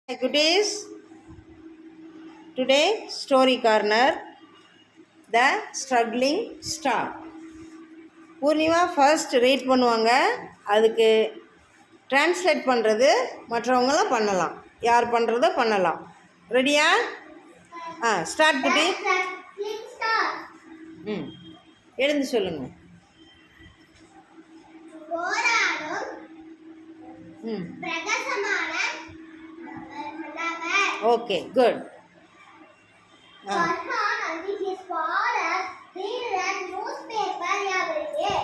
Goodies, today story corner, the struggling star. Purnima first read பண்ணுவாங்க. அதுக்கு translate பண்ணுறது மற்றவங்களாம் பண்ணலாம். யார் பண்ணுறதோ பண்ணலாம். ரெடியா? ஸ்டார்ட் குட்டி. எழுந்து சொல்லுங்கள். Okay, good. Farhan and his father read a newspaper every day.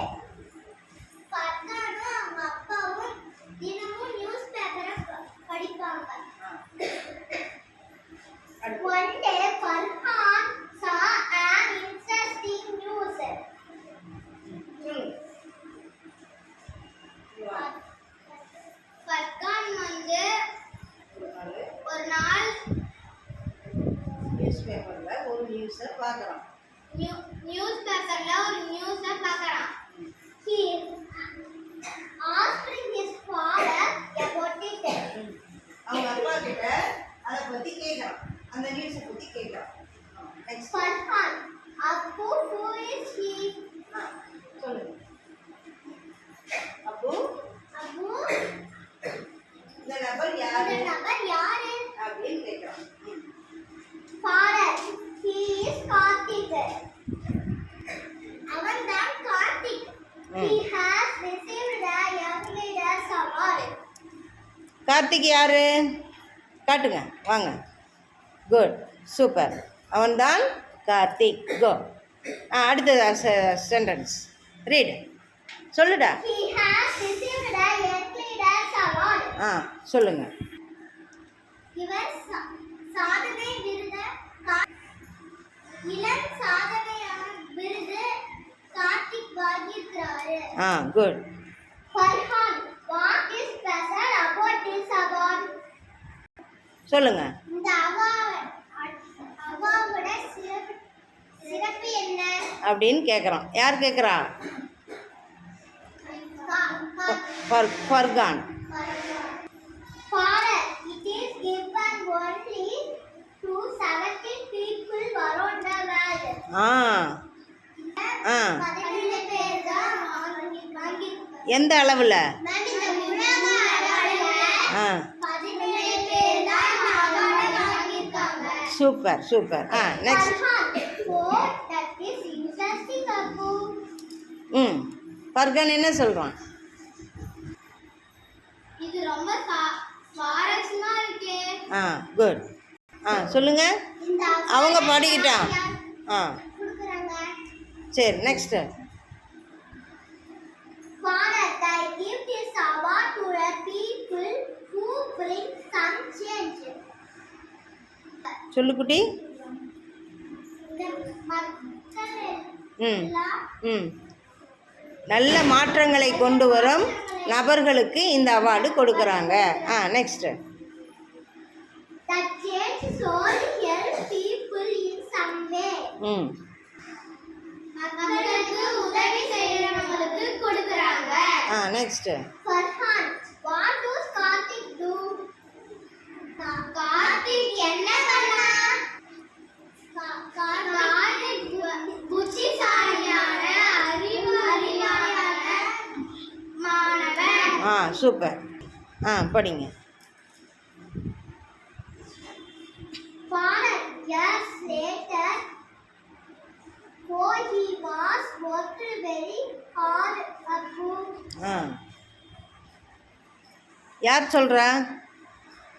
Farhanum அவங்க அப்பாவும் தினமும் நியூஸ்பேப்பரை படிப்பாங்க. One day Farhan saw an interesting news. Farhan வந்து ஒரு நாள் நியூஸ்பேப்பரில் ஒரு நியூஸை பார்க்குறான். நியூஸ்பேப்பர்ல ஒரு நியூஸை பார்க்கறான். He asked his father about it. அவங்க அப்பா கிட்ட அதை பற்றி கேட்குறான். அந்த நியூஸை பற்றி கேட்குறான். Next Farhan, Abu, who is he? சொல்லுங்க. அப்போ Abu, இந்த நபர் யாரு இந்த நபர் யாரு? அப்படின்னு கேட்குறான். Father, he is Karthik. அவன் தான் Karthik. He has received the Young Leaders Award. Karthik யாரு? காட்டுங்க, வாங்க. Good, super. அவன்தான் கார்த்திக். கோ. அடுத்த சென்டென்ஸ் ரீடு. சொல்லுடா. He has received the Young Leaders Award. சொல்லுங்க. இவர் சாதனை விருது இளம் சாதனையான விருது கார்த்திக் வாங்கியிருக்கிறாரு. Good. Farhan, what is special about this award? சொல்லுங்க. இந்த அவார்டோட சிறப்பு என்ன அப்படின்னு கேட்குறான். யார் கேட்குறா? Furqan. Father, it is given only to 17 people around the world. 17 பேர் தான் வாங்கியிருக்காங்க. எந்த அளவில்? இந்த உலக அளவில் 17 பேர் தான் அவார்டு வாங்கியிருக்காங்க. Super super. Next. That is interesting, Abu. Furqan என்ன சொல்கிறான்? இது ரொம்ப சுவாரஸ்யமா இருக்கே. குட். சொல்லுங்க. அவங்க படிக்கிட்டான். கொடுக்கறாங்க. சரி, next. Father, I give this award to the people who bring some change. சொல்லு குட்டி. நல்ல மாற்றங்களை கொண்டு வரும் நபர்களுக்கு இந்த அவார்டு கொடுக்குறாங்க. Next. That change soul help people in some way. மக்களுக்கு உதவி செய்யறவங்களுக்கு கொடுக்கறாங்க. Next. Farhan, what does Karthik do? Karthik என்ன பண்ணா? கார்த்திக் புத்திசாலியான அறிவாளியான மாணவன். சூப்பர். படிங்க. Father, years later, for he was worked very hard. யார் சொல்கிறா?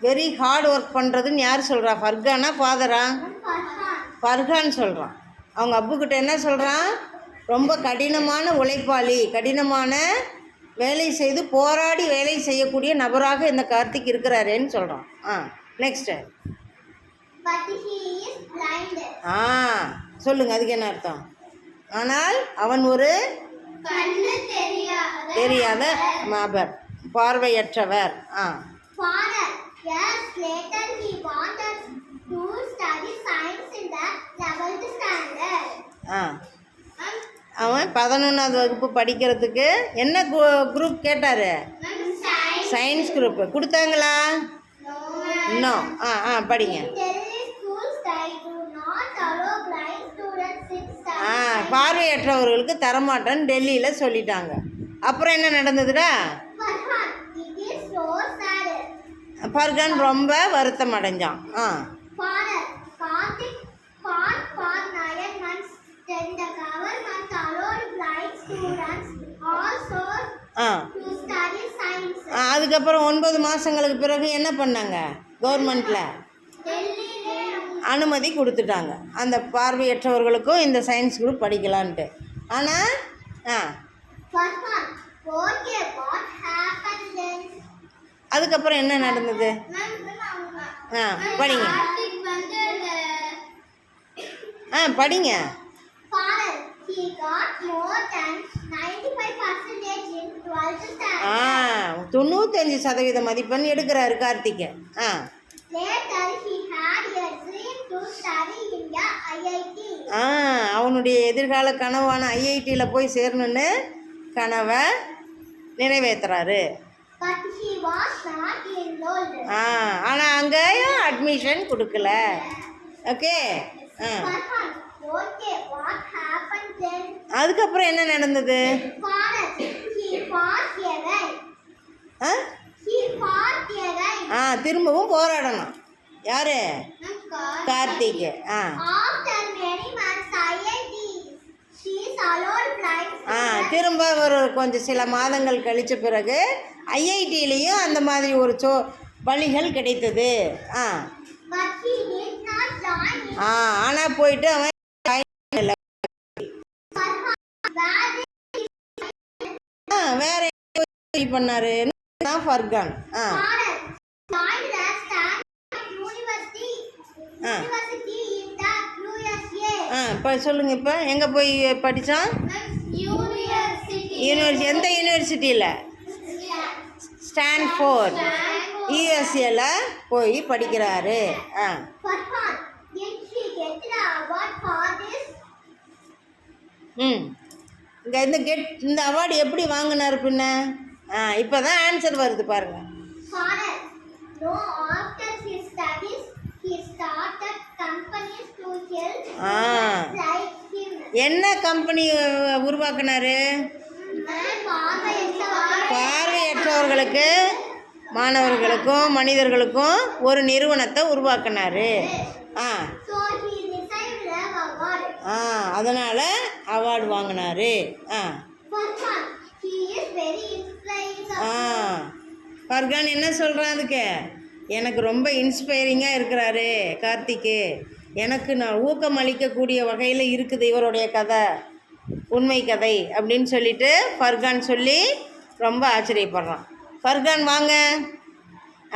வெரி ஹார்ட் ஒர்க் பண்ணுறதுன்னு யார் சொல்கிறா? ஃபர்கானா ஃபாதரா? ஃபர்கான் சொல்கிறான். அவங்க அப்புக்கிட்ட என்ன சொல்கிறான்? ரொம்ப கடினமான உழைப்பாளி, கடினமான வேலை செய்து போராடி வேலை செய்யக்கூடிய நபராக இந்த கார்த்திக் இருக்கிறாரேன்னு சொல்கிறான். நெக்ஸ்ட்டு. சொல்லுங்க. அதுக்கு என்ன அர்த்தம்? ஆனால் அவன் ஒரு தெரியாத நபர், பார்வையற்றவர். Father, years later he wanted to study science in the 11th standard. அவன் 11வது வகுப்பு படிக்கிறதுக்கு என்ன குரூப் கேட்டார்? Science group. கொடுத்தாங்களா? இன்னும் படிங்க. In Delhi schools, they do not allow blind students in study. பார்வையற்றவர்களுக்கு தரமாட்டேன்னு டெல்லியில் சொல்லிட்டாங்க. அப்புறம் என்ன நடந்ததுடா? Farhan, it is so sad. Furqan ரொம்ப வருத்தம் அடைஞ்சான். Father, Karthik fought for 9 months. Then the government allowed blind students also to study science. அதுக்கப்புறம் 9 மாதங்களுக்கு பிறகு என்ன பண்ணாங்க? கவர்மெண்ட்டில் அனுமதி கொடுத்துட்டாங்க அந்த பார்வையற்றவர்களுக்கும் இந்த சயின்ஸ் குரூப் படிக்கலான்ட்டு. ஆனால் Farhan, okay, what happened then? அதுக்கப்புறம் என்ன நடந்தது? படிங்க. படிங்க. Father, he got more than 95% in 12th standard. 95% மதிப்பெண் எடுக்கிறாரு Karthik. Later, he had a dream to study in the IIT. அவனுடைய எதிர்கால கனவான ஐஐடியில் போய் சேரணுன்னு கனவை நிறைவேற்றுறாரு. But he was not enrolled. ஆனால் அங்கேயும் அட்மிஷன் கொடுக்கல. Okay. Farhan, okay, what happened then? அதுக்கப்புறம் என்ன நடந்தது? Father, he fought again. He fought again. திரும்பவும் போராடணும். யாரு? Karthik. After many months, IIT, she is allowed blind students. திரும்ப ஒரு கொஞ்சம் சில மாதங்கள் கழித்த பிறகு ஐஐடியிலையும் அந்த மாதிரி ஒரு வழிகள் கிடைத்தது. But he did not join it. ஆனால் போயிட்டு அவன் வேற பண்ணாரு Furqan. Father joined the Stanford University in the USA. இப்போ சொல்லுங்கள். இப்போ எங்கே போய் படித்தான்? யூனிவர்சிட்டி. எந்த யூனிவர்சிட்டியில்? ஸ்டான்ஃபோர்ட் யூஎஸ்ஏல போய் படிக்கிறாரு. Farhan, did she get the award for this? இங்கே இந்த அவார்டு எப்படி வாங்கினார் பின்ன? இப்போ தான் ஆன்சர் வருது பாருங்க. Father, no, after his studies, he started companies to help students like him. என்ன கம்பெனி உருவாக்குனாரு? பார்வையற்றவர்களுக்கு, மாணவர்களுக்கும் மனிதர்களுக்கும் ஒரு நிறுவனத்தை உருவாக்குனாரு. So he received the award. அதனால் அவார்டு வாங்கினாரு. Farhan, he is very inspiring. Farhan என்ன சொல்கிறான் அதுக்கு? எனக்கு ரொம்ப இன்ஸ்பைரிங்காக இருக்கிறாரு கார்த்திக்கு. எனக்கு நான் ஊக்கம் அளிக்கக்கூடிய வகையில் இருக்குது இவருடைய கதை, உண்மை கதை அப்படின்னு சொல்லிட்டு ஃபர்கான் சொல்லி ரொம்ப ஆச்சரியப்படுறான். ஃபர்கான் வாங்க,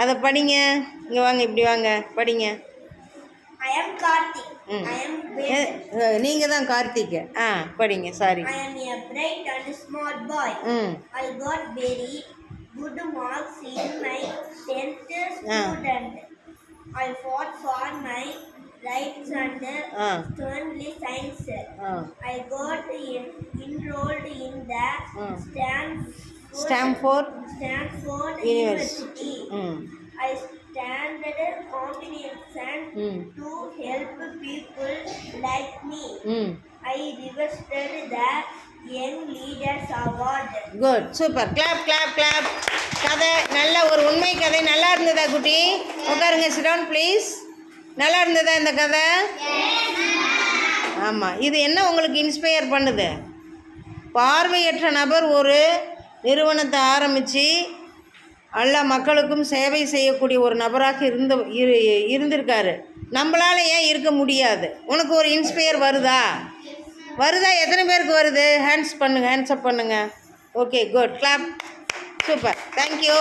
அதை படிங்க. இங்கே வாங்க, இப்படி வாங்க, படிங்க. I am Karthik. நீங்கள் தான் கார்த்திக். படிங்க. Sorry. I am a bright and smart boy. I got very good marks in my 10th student. I fought for my rights and sternly science. I got enrolled in the Stanford University. I studied competition to help people like me. I received the Young Leaders Award. Good, super. Clap clap clap. கதை நல்ல ஒரு உண்மை கதை. நல்லா இருந்ததா குட்டி? உட்காருங்க. Sit down please. நல்லா இருந்ததா இந்த கதை? ஆமாம். இது என்ன உங்களுக்கு இன்ஸ்பயர் பண்ணுது? பார்வையற்ற நபர் ஒரு நிறுவனத்தை ஆரம்பித்து எல்லா மக்களுக்கும் சேவை செய்யக்கூடிய ஒரு நபராக இருந்திருக்காரு. நம்மளால் ஏன் இருக்க முடியாது? உனக்கு ஒரு இன்ஸ்பயர் வருதா? எத்தனை பேருக்கு வருது? ஹேண்ட்ஸ் பண்ணுங்கள், ஹேண்ட்ஸ் அப் பண்ணுங்கள். Okay, good. Clap. Super. Thank you.